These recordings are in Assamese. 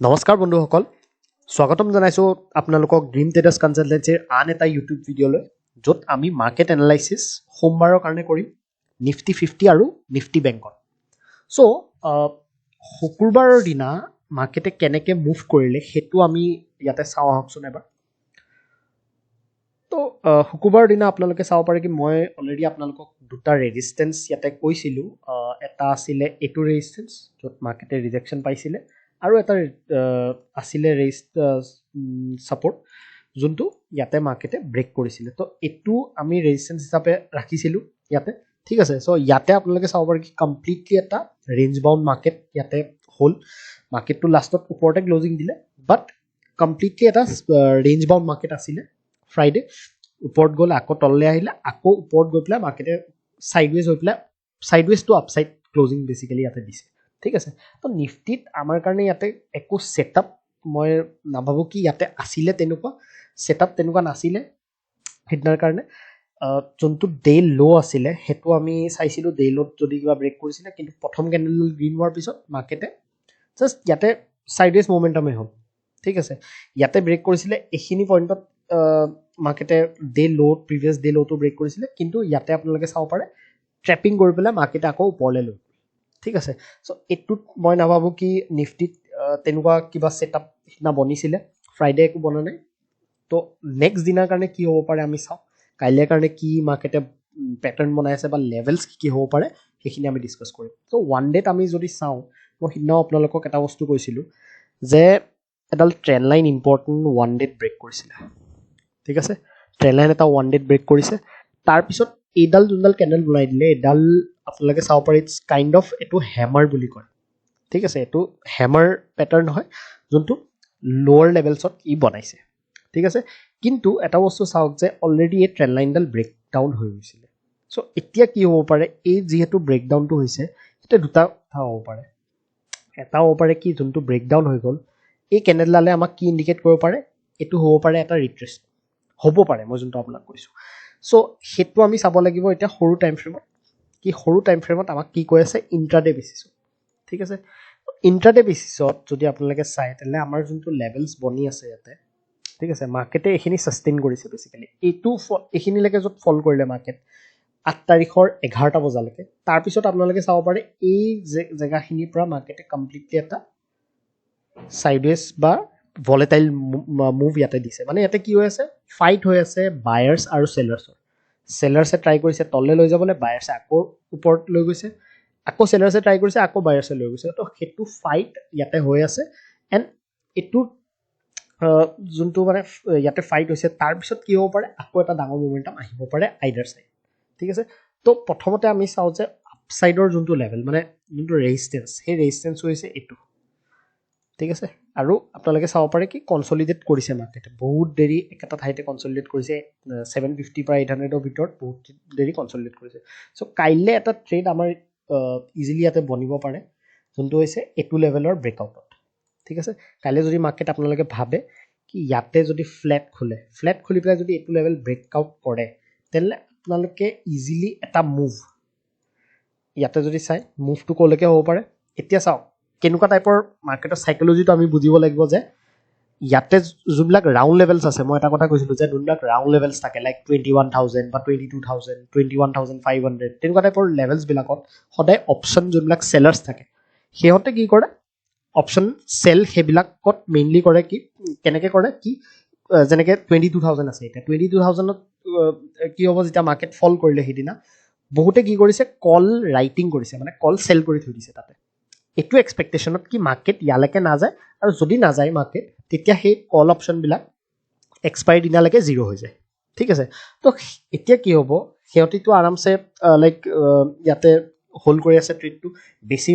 নমস্কাৰ বন্ধুসকল, স্বাগতম জনাইছোঁ আপোনালোকক ড্ৰিম ট্ৰেডাৰ্ছ কনচালটেঞ্চিৰ আন এটা ইউটিউব ভিডিঅ'লৈ, য'ত আমি মাৰ্কেট এনালাইচিছ সোমবাৰৰ কাৰণে কৰিম নিফটি 50 আৰু নিফটি বেংকত। চ' শুকুৰবাৰৰ দিনা মাৰ্কেটে কেনেকৈ মুভ কৰিলে সেইটো আমি ইয়াতে চাওঁ আহকচোন এবাৰ। তো শুকুৰবাৰৰ দিনা আপোনালোকে চাব পাৰে কি মই অলৰেডি আপোনালোকক দুটা ৰেজিষ্টেঞ্চ ইয়াতে কৈছিলোঁ। এটা আছিলে এইটো ৰেজিষ্টেঞ্চ য'ত মাৰ্কেটে ৰিজেকশ্যন পাইছিলে, আৰু এটা আছিলে ছাপৰ্ট যোনটো ইয়াতে মাৰ্কেটে ব্ৰেক কৰিছিলে। তো এইটো আমি ৰেজিষ্টেঞ্চ হিচাপে ৰাখিছিলোঁ ইয়াতে, ঠিক আছে। চ' ইয়াতে আপোনালোকে চাব পাৰে কি কমপ্লিটলি এটা ৰেঞ্জ বাউণ্ড মাৰ্কেট ইয়াতে হ'ল। মাৰ্কেটটো লাষ্টত ওপৰতে ক্লজিং দিলে, বাট কমপ্লিটলি এটা ৰেঞ্জ বাউণ্ড মাৰ্কেট আছিলে। ফ্ৰাইডে ওপৰত গ'ল, আকৌ তললৈ আহিলে, আকৌ ওপৰত গৈ পেলাই মাৰ্কেটে ছাইডৱেজ হৈ পেলাই ছাইডৱেজ টু আপছাইড ক্লজিং বেচিকেলি ইয়াতে দিছে, ঠিক আছে। তো নিফটিত আমাৰ কাৰণে ইয়াতে একো ছেটআপ মই নাভাবোঁ কি ইয়াতে আছিলে, তেনেকুৱা ছেটআপ তেনেকুৱা নাছিলে সেইদিনাৰ কাৰণে। যোনটো ডে ল' আছিলে সেইটো আমি চাইছিলোঁ, ডে ল'ত যদি কিবা ব্ৰেক কৰিছিলে, কিন্তু প্ৰথম কেণ্ডেল গ্ৰীণ হোৱাৰ পিছত মাৰ্কেটে জাষ্ট ইয়াতে ছাইডৱেজ ম'মেণ্টামেই হ'ল, ঠিক আছে। ইয়াতে ব্ৰেক কৰিছিলে, এইখিনি পইণ্টত মাৰ্কেটে ডে ল' প্ৰিভিয়াছ ডে ল'টো ব্ৰেক কৰিছিলে, কিন্তু ইয়াতে আপোনালোকে চাব পাৰে ট্ৰেপিং কৰি পেলাই মাৰ্কেটে আকৌ ওপৰলৈ লৈ, ঠিক আছে। চ' এইটোত মই নাভাবোঁ কি নিফটিত তেনেকুৱা কিবা ছেটআপ সিদিনা বনিছিলে, ফ্ৰাইডে একো বনা নাই। তো নেক্সট দিনাৰ কাৰণে কি হ'ব পাৰে আমি চাওঁ, কাইলৈৰ কাৰণে কি মাৰ্কেটে পেটাৰ্ণ বনাই আছে বা লেভেলছ কি হ'ব পাৰে সেইখিনি আমি ডিছকাছ কৰিম। ত' ওৱান ডেত আমি যদি চাওঁ, মই সিদিনাও আপোনালোকক এটা বস্তু কৈছিলোঁ যে এডাল trend line important one that break কৰিছিলে, ঠিক আছে। ট্ৰেণ্ড লাইন এটা ওৱান ডেত ব্ৰেক কৰিছে, তাৰপিছত এইডাল যোনডাল কেণ্ডেল বনাই দিলে, এইডাল আপোনালোকে চাব পাৰে ইটছ কাইণ্ড অফ এইটো হেমাৰ বুলি কয়, ঠিক আছে। এইটো হেমাৰ পেটাৰ্ণ হয় যোনটো লৱাৰ লেভেলছত ই বনাইছে, ঠিক আছে। কিন্তু এটা বস্তু চাওক যে অলৰেডি এই ট্ৰেণ্ড লাইনডাল ব্ৰেক ডাউন হৈ গৈছিলে। চ' এতিয়া কি হ'ব পাৰে, এই যিহেতু ব্ৰেকডাউনটো হৈছে, এতিয়া দুটা কথা হ'ব পাৰে। এটা হ'ব পাৰে কি যোনটো ব্ৰেকডাউন হৈ গ'ল, এই কেণ্ডেলডালে আমাক কি ইণ্ডিকেট কৰিব পাৰে, এইটো হ'ব পাৰে এটা ৰিট্ৰেচ হ'ব পাৰে, মই যোনটো আপোনাক কৈছোঁ। চ' সেইটো আমি চাব লাগিব এতিয়া সৰু টাইম ফ্ৰেমত, কি সৰু টাইম ফ্ৰেমত আমাক কি কৈ আছে ইণ্ট্ৰাডে বেচিছত, ঠিক আছে। ইণ্ট্ৰাডে বেচিছত যদি আপোনালোকে চায় তেনেহ'লে আমাৰ যোনটো লেভেলছ বনি আছে ইয়াতে, ঠিক আছে, মাৰ্কেটে এইখিনি ছাষ্টেইন কৰিছে বেচিকেলি। এইখিনিলৈকে য'ত ফল কৰিলে মাৰ্কেট 8 তাৰিখৰ 11টা বজালৈকে, তাৰপিছত আপোনালোকে চাব পাৰে এই জেগাখিনিৰ পৰা মাৰ্কেটে কমপ্লিটলি এটা ছাইডৱেজ বা ভলেটাইল মুভ ইয়াতে দিছে। মানে ইয়াতে কি হৈ আছে, ফাইট হৈ আছে বায়াৰ্ছ আৰু চেলাৰ্ছৰ। চেলাৰ্ছে ট্ৰাই কৰিছে তললৈ লৈ যাবলৈ, বায়াৰ্ছে আকৌ ওপৰত লৈ গৈছে, আকৌ চেলাৰ্ছে ট্ৰাই কৰিছে, আকৌ বায়াৰ্ছে লৈ গৈছে। তো সেইটো ফাইট ইয়াতে হৈ আছে। এণ্ড এইটো যোনটো মানে ইয়াতে ফাইট হৈছে, তাৰপিছত কি হ'ব পাৰে, আকৌ এটা ডাঙৰ ম'মেণ্টাম আহিব পাৰে আইডাৰ চাইড, ঠিক আছে। তো প্ৰথমতে আমি চাওঁ যে আপছাইডৰ যোনটো লেভেল মানে যোনটো ৰেজিষ্টেঞ্চ, সেই ৰেজিষ্টেঞ্চ হৈছে এইটো, ঠিক আছে। আৰু আপোনালোকে চাব পাৰে কি কনচলিডেট কৰিছে মাৰ্কেটে, বহুত দেৰি একেটা ঠাইতে কনচলিডেট কৰিছে। 750 পৰা 800ৰ ভিতৰত বহুত দেৰি কনচলিডেট কৰিছে। চ' কাইলৈ এটা ট্ৰেড আমাৰ ইজিলি ইয়াতে বনিব পাৰে, যোনটো হৈছে এইটো লেভেলৰ ব্ৰেকআউটত, ঠিক আছে। কাইলৈ যদি মাৰ্কেট আপোনালোকে ভাবে কি ইয়াতে যদি ফ্লেট খুলি পেলাই যদি এইটো লেভেল ব্ৰেকআউট কৰে, তেনেহ'লে আপোনালোকে ইজিলি এটা মুভ ইয়াতে যদি চাই, মুভটো ক'লৈকে হ'ব পাৰে। এতিয়া চাওক কেনেকুৱা টাইপৰ মাৰ্কেটৰ চাইকলজিটো আমি বুজিব লাগিব যে ইয়াতে যোনবিলাক ৰাউণ্ড লেভেলছ আছে, মই এটা কথা কৈছিলোঁ যে যোনবিলাক ৰাউণ্ড লেভেলছ থাকে লাইক 21,000 বা 22,000, 21,500 তেনেকুৱা টাইপৰ লেভেলছবিলাকত সদায় অপশ্যন যোনবিলাক চেলাৰ্ছ থাকে সিহঁতে কি কৰে, অপশ্যন চেল সেইবিলাকত মেইনলি কৰে কি, কেনেকৈ কৰে কি, যেনেকৈ 22,000 আছে, এতিয়া 22,000ত কি হ'ব, যেতিয়া মাৰ্কেট ফল কৰিলে সেইদিনা বহুতে কি কৰিছে, কল ৰাইটিং কৰিছে, মানে কল চেল কৰি থৈ দিছে তাতে। এইটো এক্সপেক্টেশ্যনত কি মাৰ্কেট ইয়ালৈকে নাযায়, আৰু যদি নাযায় মাৰ্কেট তেতিয়া সেই কল অপশ্যনবিলাক এক্সপায়াৰ দিনালৈকে জিৰ' হৈ যায়, ঠিক আছে। তো এতিয়া কি হ'ব, সিহঁতিতো আৰামছে লাইক ইয়াতে হোল্ড কৰি আছে ট্ৰেডটো, বেছি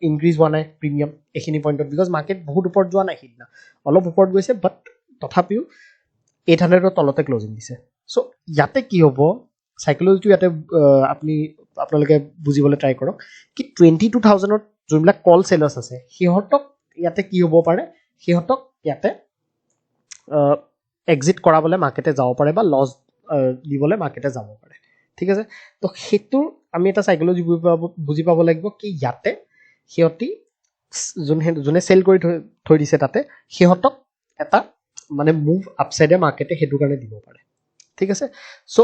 ইনক্ৰিজ হোৱা নাই প্ৰিমিয়াম এইখিনি পইণ্টত, বিকজ মাৰ্কেট বহুত ওপৰত যোৱা নাই সিদিনা, অলপ ওপৰত গৈছে, বাট তথাপিও 800ৰ তলতে ক্লজিং দিছে। চ' ইয়াতে কি হ'ব, চাইকলজিটো ইয়াতে আপোনালোকে বুজিবলৈ ট্ৰাই কৰক কি 22,000ত যোনবিলাক কল চেলাৰ্ছ আছে সিহঁতক ইয়াতে কি হ'ব পাৰে, সিহঁতক ইয়াতে এক্সিট কৰাবলৈ মাৰ্কেটে যাব পাৰে বা লছ দিবলৈ মাৰ্কেটে যাব পাৰে, ঠিক আছে। তো সেইটো আমি এটা চাইকলজি বুজি পাব লাগিব কি ইয়াতে সিহঁতি যোনে চেল কৰি থৈ দিছে তাতে সিহঁতক এটা মানে মুভ আপচাইডে মাৰ্কেটে সেইটোৰ কাৰণে দিব পাৰে ঠিক আছে চ'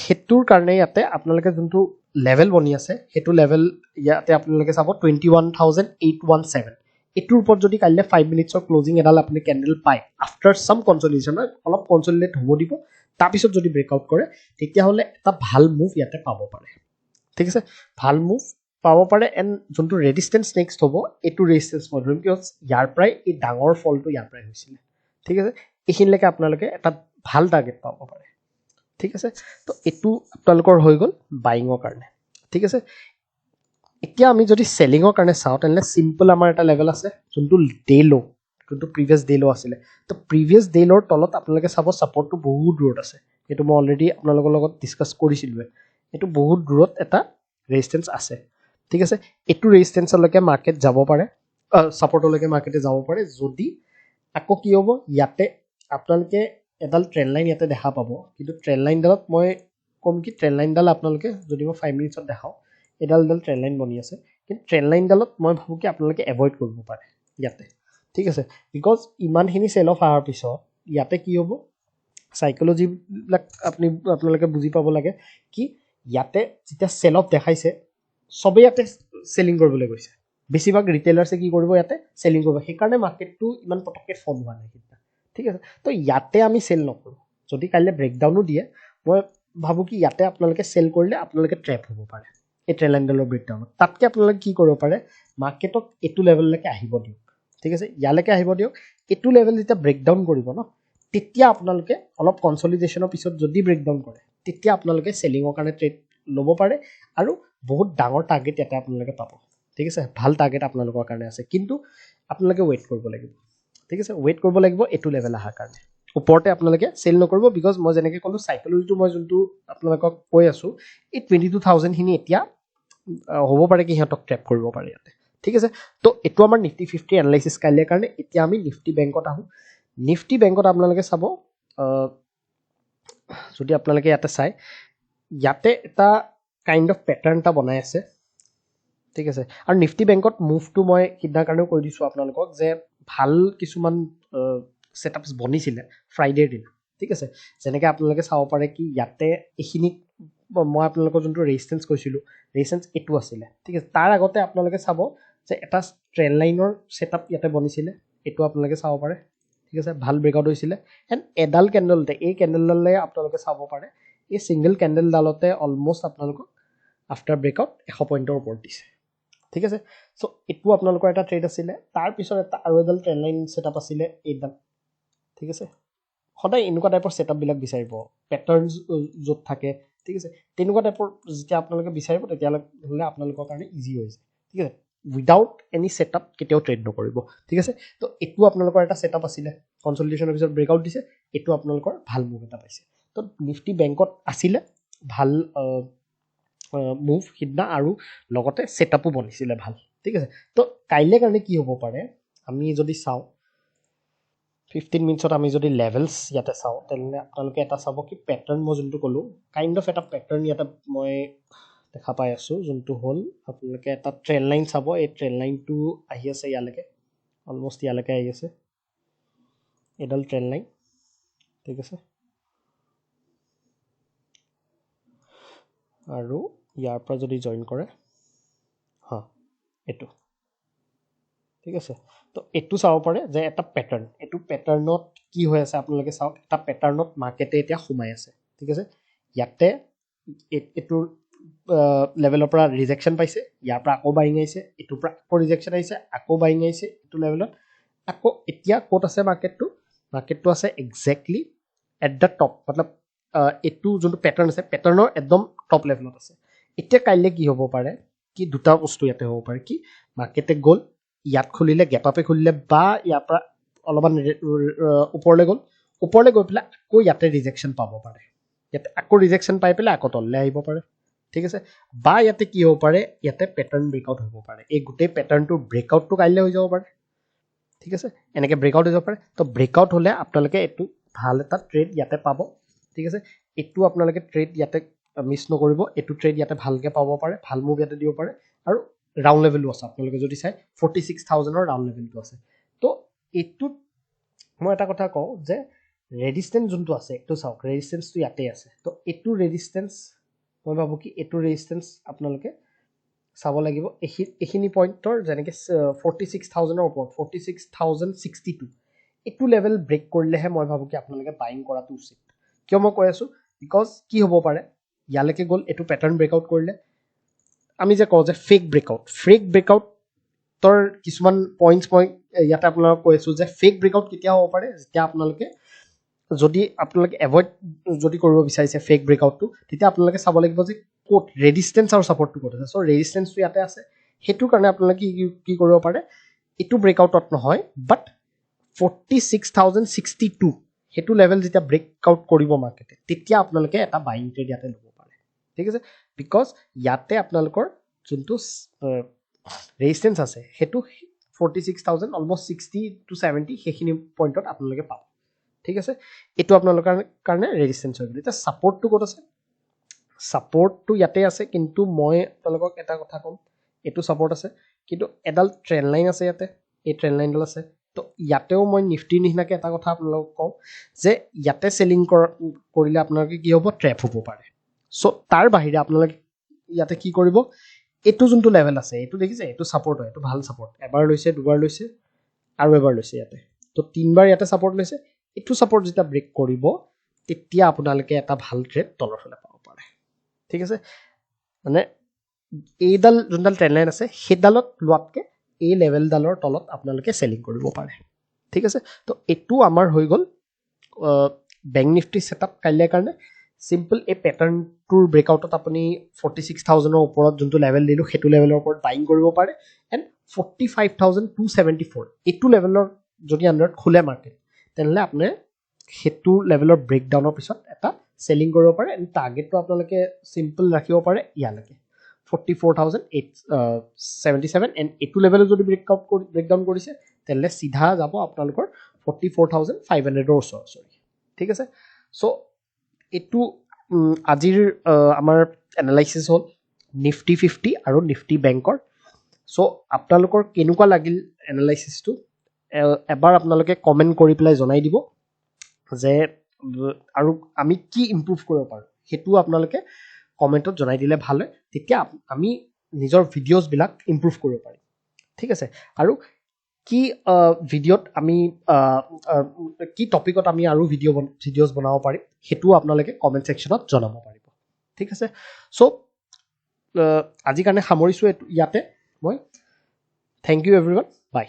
সেইটোৰ কাৰণে ইয়াতে আপোনালোকে যোনটো লেভেল বনি আছে সেইটো লেভেল ইয়াতে আপোনালোকে চাব 21,817 এইটোৰ ওপৰত যদি কাইলৈ 5 মিনিটছৰ ক্লজিং এডাল আপুনি কেণ্ডেল পায় আফটাৰ চাম কনচলিডেশ্যন অলপ কনচলিডেট হ'ব দিব তাৰপিছত যদি ব্ৰেকআউট কৰে তেতিয়াহ'লে এটা ভাল মুভ ইয়াতে পাব পাৰে ঠিক আছে ভাল মুভ পাব পাৰে এণ্ড যোনটো ৰেজিষ্টেঞ্চ নেক্সট হ'ব এইটো ৰেজিষ্টেঞ্চ মই ধৰিম কিয় ইয়াৰ পৰাই এই ডাঙৰ ফলটো ইয়াৰ পৰাই হৈছিলে ঠিক আছে এইখিনিলৈকে আপোনালোকে এটা ভাল টাৰ্গেট পাব পাৰে ঠিক আছে তো এইটো আপোনালোকৰ হৈ গ'ল বাইঙৰ কাৰণে ঠিক আছে এতিয়া আমি যদি চেলিঙৰ কাৰণে চাওঁ তেনেহ'লে চিম্পল আমাৰ এটা লেভেল আছে যোনটো ডে ল' যোনটো প্ৰিভিয়াছ ডে ল' আছিলে তো প্ৰিভিয়াছ ডে ল'ৰ তলত আপোনালোকে চাব ছাপৰ্টটো বহুত দূৰত আছে এইটো মই অলৰেডি আপোনালোকৰ লগত ডিছকাছ কৰিছিলোঁৱে এইটো বহুত দূৰত এটা ৰেজিষ্টেঞ্চ আছে ঠিক আছে এইটো ৰেজিষ্টেঞ্চলৈকে মাৰ্কেট যাব পাৰে ছাপৰ্টলৈকে মাৰ্কেটে যাব পাৰে যদি আকৌ কি হ'ব ইয়াতে আপোনালোকে এডাল ট্ৰেণ্ড লাইন ইয়াতে দেখা পাব কিন্তু ট্ৰেণ্ড লাইনডালত মই ক'ম কি ট্ৰেণ্ড লাইনডাল আপোনালোকে যদি মই 5 মিনিটছত দেখাওঁ এডাল ট্ৰেণ্ড লাইন বনি আছে কিন্তু ট্ৰেণ্ড লাইনডালত মই ভাবোঁ কি আপোনালোকে এভইড কৰিব পাৰে ইয়াতে ঠিক আছে বিকজ ইমানখিনি চেল অফ অহাৰ পিছত ইয়াতে কি হ'ব চাইক'লজিবিলাক আপোনালোকে বুজি পাব লাগে কি ইয়াতে যেতিয়া চেল অফ দেখাইছে চবেই ইয়াতে চেলিং কৰিবলৈ গৈছে বেছিভাগ ৰিটেইলাৰ্ছে কি কৰিব ইয়াতে চেলিং কৰিব সেইকাৰণে মাৰ্কেটটো ইমান পটককৈ ফল হোৱা নাই সেইদিনা ঠিক আছে তো ইয়াতে আমি চেল নকৰোঁ যদি কাইলৈ ব্ৰেকডাউনো দিয়ে মই ভাবোঁ কি ইয়াতে আপোনালোকে চেল কৰিলে আপোনালোকে ট্ৰেপ হ'ব পাৰে এই ট্ৰেণ্ড লাইনডালৰ ব্ৰেকডাউনত তাতকৈ আপোনালোকে কি কৰিব পাৰে মাৰ্কেটক এইটো লেভেললৈকে আহিব দিয়ক ঠিক আছে ইয়ালৈকে আহিব দিয়ক এইটো লেভেল যেতিয়া ব্ৰেকডাউন কৰিব ন তেতিয়া আপোনালোকে অলপ কনচলিডেশ্যনৰ পিছত যদি ব্ৰেকডাউন কৰে তেতিয়া আপোনালোকে চেলিঙৰ কাৰণে ট্ৰেড ল'ব পাৰে আৰু বহুত ডাঙৰ টাৰ্গেট ইয়াতে আপোনালোকে পাব ঠিক আছে ভাল টাৰ্গেট আপোনালোকৰ কাৰণে আছে কিন্তু আপোনালোকে ৱেইট কৰিব লাগিব ঠিক আছে ৱেইট কৰিব লাগিব এইটো লেভেল অহাৰ কাৰণে ওপৰতে আপোনালোকে চেল নকৰিব বিকজ মই যেনেকৈ ক'লোঁ চাইক'লজিটো মই যোনটো আপোনালোকক কৈ আছোঁ এই 22,000খিনি এতিয়া হ'ব পাৰে কি সিহঁতক ট্ৰেপ কৰিব পাৰে ইয়াতে ঠিক আছে তো এইটো আমাৰ নিফটি 50 এনালাইচিছ কাইলৈৰ কাৰণে এতিয়া আমি নিফটি বেংকত আহোঁ নিফটি বেংকত আপোনালোকে চাব যদি আপোনালোকে ইয়াতে চাই ইয়াতে এটা কাইণ্ড অফ পেটাৰ্ণ এটা বনাই আছে ঠিক আছে আৰু নিফটি বেংকত মুভটো মই সিদিনাৰ কাৰণেও কৈ দিছোঁ আপোনালোকক যে ভাল কিছুমান ছেটআপছ বনিছিলে ফ্ৰাইডেৰ দিনা ঠিক আছে যেনেকৈ আপোনালোকে চাব পাৰে কি ইয়াতে এইখিনিত মই আপোনালোকৰ যোনটো ৰেজিষ্টেঞ্চ কৈছিলোঁ ৰেজিষ্টেঞ্চ এইটো আছিলে ঠিক আছে তাৰ আগতে আপোনালোকে চাব যে এটা ট্ৰেণ্ড লাইনৰ ছেটআপ ইয়াতে বনিছিলে এইটো আপোনালোকে চাব পাৰে ঠিক আছে ভাল ব্ৰেকআউট হৈছিলে এণ্ড এডাল কেণ্ডেলতে এই কেণ্ডেলডালে আপোনালোকে চাব পাৰে এই ছিংগল কেণ্ডেলডালতে অলমষ্ট আপোনালোকক আফটাৰ ব্ৰেকআউট 100 পইণ্টৰ ওপৰত দিছে ঠিক আছে চ' এইটো আপোনালোকৰ এটা ট্ৰেড আছিলে তাৰপিছত এটা আৰু এডাল ট্ৰেণ্ড লাইন ছেটআপ আছিলে এইডাল ঠিক আছে সদায় এনেকুৱা টাইপৰ ছেটআপবিলাক বিচাৰিব পেটাৰ্ণ য'ত থাকে ঠিক আছে তেনেকুৱা টাইপৰ যেতিয়া আপোনালোকে বিচাৰিব তেতিয়াহ'লে আপোনালোকৰ কাৰণে ইজি হৈ যায় ঠিক আছে উইদাউট এনি ছেটআপ কেতিয়াও ট্ৰেড নকৰিব ঠিক আছে তো এইটো আপোনালোকৰ এটা ছেটআপ আছিলে কনচলিডেশ্যনৰ পিছত ব্ৰেকআউট দিছে এইটো আপোনালোকৰ ভাল মুভ এটা পাইছে তো নিফটি বেংকত আছিলে ভাল মুভ সিদিনা আৰু লগতে ছেটআপো বনিছিলে ভাল ঠিক আছে তো কাইলৈ কাৰণে কি হ'ব পাৰে আমি যদি চাওঁ 15 মিনিটছত আমি যদি লেভেলছ ইয়াতে চাওঁ তেনেহ'লে আপোনালোকে এটা চাব কি পেটাৰ্ণ মই যোনটো ক'লোঁ কাইণ্ড অফ এটা পেটাৰ্ণ ইয়াতে মই দেখা পাই আছোঁ যোনটো হ'ল আপোনালোকে এটা ট্ৰেণ্ড লাইন চাব এই ট্ৰেণ্ড লাইনটো আহি আছে ইয়ালৈকে অলমষ্ট ইয়ালৈকে আহি আছে এডাল ট্ৰেণ্ড লাইন ঠিক আছে আৰু ইয়াৰ পৰা যদি জইন কৰে এইটো ঠিক আছে তো এইটো চাব পাৰে যে এটা পেটাৰ্ণ এইটো পেটাৰ্ণত কি হৈ আছে আপোনালোকে চাওক এটা পেটাৰ্ণত মাৰ্কেটে এতিয়া সোমাই আছে ঠিক আছে ইয়াতে এইটোৰ লেভেলৰ পৰা ৰিজেকশ্যন পাইছে ইয়াৰ পৰা আকৌ বাইং আহিছে এইটোৰ পৰা আকৌ ৰিজেকশ্যন আহিছে আকৌ বাইং আহিছে এইটো লেভেলত আকৌ এতিয়া ক'ত আছে মাৰ্কেটটো আছে একজেক্টলি এট দ্য টপ মতলব এইটো যোনটো পেটাৰ্ণ আছে পেটাৰ্ণৰ একদম টপ লেভেলত আছে এতিয়া কাইলৈ কি হ'ব পাৰে কি দুটা বস্তু ইয়াতে হ'ব পাৰে কি মাৰ্কেটে গ'ল ইয়াত খুলিলে গেপ আপে খুলিলে বা ইয়াৰ পৰা অলপমান ওপৰলৈ গৈ পেলাই আকৌ ইয়াতে ৰিজেকশ্যন পাব পাৰে ইয়াতে আকৌ ৰিজেকশ্যন পাই পেলাই আকৌ তললৈ আহিব পাৰে ঠিক আছে বা ইয়াতে কি হ'ব পাৰে ইয়াতে পেটাৰ্ণ ব্ৰেকআউট হ'ব পাৰে এই গোটেই পেটাৰ্ণটোৰ ব্ৰেকআউটটো কাইলৈ হৈ যাব পাৰে ঠিক আছে এনেকৈ ব্ৰেকআউট হৈ যাব পাৰে তো ব্ৰেকআউট হ'লে আপোনালোকে এইটো ভাল এটা ট্ৰেড ইয়াতে পাব ঠিক আছে এইটো আপোনালোকে ট্ৰেড ইয়াতে মিছ নকৰিব এইটো ট্ৰেড ইয়াতে ভালকৈ পাব পাৰে ভাল মুভ ইয়াতে দিব পাৰে আৰু ৰাউণ্ড লেভেলো আছে আপোনালোকে যদি চাই 46,000ৰ ৰাউণ্ড লেভেলটো আছে তো এইটোত মই এটা কথা কওঁ যে ৰেজিষ্টেঞ্চ যোনটো আছে এইটো চাওক ৰেজিষ্টেঞ্চটো ইয়াতে আছে তো এইটো ৰেজিষ্টেঞ্চ মই ভাবোঁ কি এইটো ৰেজিষ্টেঞ্চ আপোনালোকে চাব লাগিব এইখিনি পইণ্টৰ যেনেকৈ 46,000ৰ ওপৰত 46,062 এইটো লেভেল ব্ৰেক কৰিলেহে মই ভাবোঁ কি আপোনালোকে বাইং কৰাটো উচিত কিয় মই কৈ আছোঁ বিকজ কি হ'ব পাৰে ইয়ালৈকে গ'ল এইটো পেটাৰ্ণ ব্ৰেকআউট কৰিলে আমি যে কওঁ যে ফেক ব্ৰেকআউটৰ কিছুমান পইণ্টছ মই ইয়াতে আপোনালোকক কৈ আছোঁ যে ফেক ব্ৰেকআউট কেতিয়া হ'ব পাৰে যেতিয়া আপোনালোকে এভইড যদি কৰিব বিচাৰিছে ফেক ব্ৰেকআউটটো তেতিয়া আপোনালোকে চাব লাগিব যে ক'ত ৰেজিষ্টেঞ্চ আৰু ছাপৰ্টটো ক'ত আছে চ' ৰেজিষ্টেঞ্চটো ইয়াতে আছে সেইটো কাৰণে আপোনালোকে কি কৰিব পাৰে এইটো ব্ৰেকআউটত নহয় বাট 46,062 সেইটো লেভেল যেতিয়া ব্ৰেকআউট কৰিব মাৰ্কেটে তেতিয়া আপোনালোকে এটা বাইং ট্ৰেড ইয়াতে ল'ব পাৰে ঠিক আছে বিকজ ইয়াতে আপোনালোকৰ যোনটো ৰেজিষ্টেঞ্চ আছে সেইটো 46,000 অলমষ্ট 60 to 70 সেইখিনি পইণ্টত আপোনালোকে পাব ঠিক আছে এইটো আপোনালোকৰ কাৰণে ৰেজিষ্টেঞ্চ হৈ গ'ল এতিয়া ছাপৰ্টটো ক'ত আছে ছাপৰ্টটো ইয়াতে আছে কিন্তু মই আপোনালোকক এটা কথা ক'ম এইটো ছাপৰ্ট আছে কিন্তু এডাল ট্ৰেণ্ড লাইন আছে ইয়াতে এই ট্ৰেণ্ড লাইনডাল আছে তো ইয়াতেও মই নিফটিৰ নিচিনাকৈ এটা কথা আপোনালোকক কওঁ যে ইয়াতে চেলিং কৰিলে আপোনালোকে কি হ'ব ট্ৰেপ হ'ব পাৰে চ' তাৰ বাহিৰে আপোনালোকে ইয়াতে কি কৰিব এইটো যোনটো লেভেল আছে এইটো দেখিছে এইটো ছাপৰ্ট হয় এইটো ভাল ছাপৰ্ট এবাৰ লৈছে দুবাৰ লৈছে আৰু এবাৰ লৈছে ইয়াতে তো 3বাৰ ইয়াতে ছাপৰ্ট লৈছে এইটো ছাপৰ্ট যেতিয়া ব্ৰেক কৰিব তেতিয়া আপোনালোকে এটা ভাল ট্ৰেড তলৰ ফালে পাব পাৰে ঠিক আছে মানে এইডাল যোনডাল ট্ৰেণ্ড লাইন আছে সেইডালত লোৱাতকৈ এই লেভেলডালৰ তলত আপোনালোকে চেলিং কৰিব পাৰে ঠিক আছে তো এইটো আমাৰ হৈ গ'ল বেংক নিফটি ছেটআপ কাইলৈৰ কাৰণে চিম্পল এই পেটাৰ্ণটোৰ ব্ৰেকআউটত আপুনি 46,000ৰ ওপৰত যোনটো লেভেল দিলোঁ সেইটো লেভেলৰ ওপৰত বাইং কৰিব পাৰে এণ্ড 45,274 এইটো লেভেলৰ যদি আণ্ডাৰত খোলে মাৰ্কেট তেনেহ'লে আপুনি সেইটো লেভেলৰ ব্ৰেকডাউনৰ পিছত এটা চেলিং কৰিব পাৰে এণ্ড টাৰ্গেটটো আপোনালোকে চিম্পল ৰাখিব পাৰে ইয়ালৈকে 44,877 এণ্ড এইটো লেভেলত যদি ব্ৰেকডাউন কৰিছে তেনেহ'লে চিধা যাব আপোনালোকৰ 44,500ৰ ওচৰা ঠিক আছে চ' এইটো আজিৰ আমাৰ এনালাইচিছ হ'ল নিফটি 50 আৰু নিফটি বেংকৰ চ' আপোনালোকৰ কেনেকুৱা লাগিল এনালাইচিছটো এবাৰ আপোনালোকে কমেণ্ট কৰি পেলাই জনাই দিব যে আৰু আমি কি ইম্প্ৰুভ কৰিব পাৰোঁ সেইটো আপোনালোকে কমেণ্টত জনাই দিলে ভাল হয় তেতিয়া আমি নিজৰ ভিডিঅ'জবিলাক ইম্প্ৰুভ কৰিব পাৰিম ঠিক আছে আৰু কি ভিডিঅ'ত আমি কি টপিকত আমি আৰু ভিডিঅ'জ বনাব পাৰিম সেইটোও আপোনালোকে কমেণ্ট ছেকশ্যনত জনাব পাৰিব ঠিক আছে চ' আজিৰ কাৰণে সামৰিছোঁ ইয়াতে মই থেংক ইউ এভৰিৱান বাই